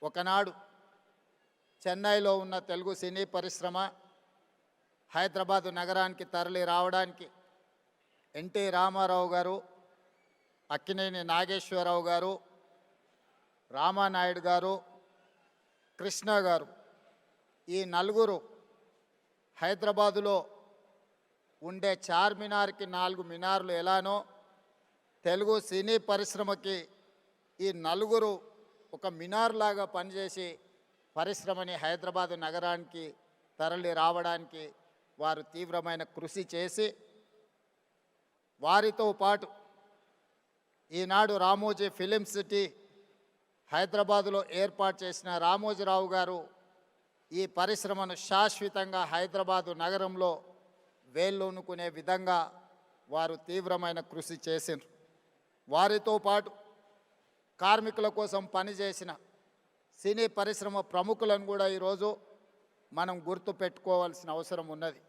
ఒకనాడు చెన్నైలో ఉన్న తెలుగు సినీ పరిశ్రమ హైదరాబాదు నగరానికి తరలి రావడానికి ఎన్టీ రామారావు గారు, అక్కినేని నాగేశ్వరరావు గారు, రామానాయుడు గారు, కృష్ణ గారు, ఈ నలుగురు హైదరాబాదులో ఉండే చార్మినార్కి 4 మినార్లు ఎలానో తెలుగు సినీ పరిశ్రమకి ఈ నలుగురు ఒక మినార్ లాగా పనిచేసి పరిశ్రమని హైదరాబాదు నగరానికి తరలి రావడానికి వారు తీవ్రమైన కృషి చేసి, వారితో పాటు ఈనాడు రామోజీ ఫిలిం సిటీ హైదరాబాదులో ఏర్పాటు చేసిన రామోజీరావు గారు ఈ పరిశ్రమను శాశ్వతంగా హైదరాబాదు నగరంలో వేళ్ళూనుకునే విధంగా వారు తీవ్రమైన కృషి చేసిండ్రు. వారితో పాటు కార్మికుల కోసం పనిచేసిన సినీ పరిశ్రమ ప్రముఖులను కూడా ఈరోజు మనం గుర్తు పెట్టుకోవాల్సిన అవసరం ఉన్నది.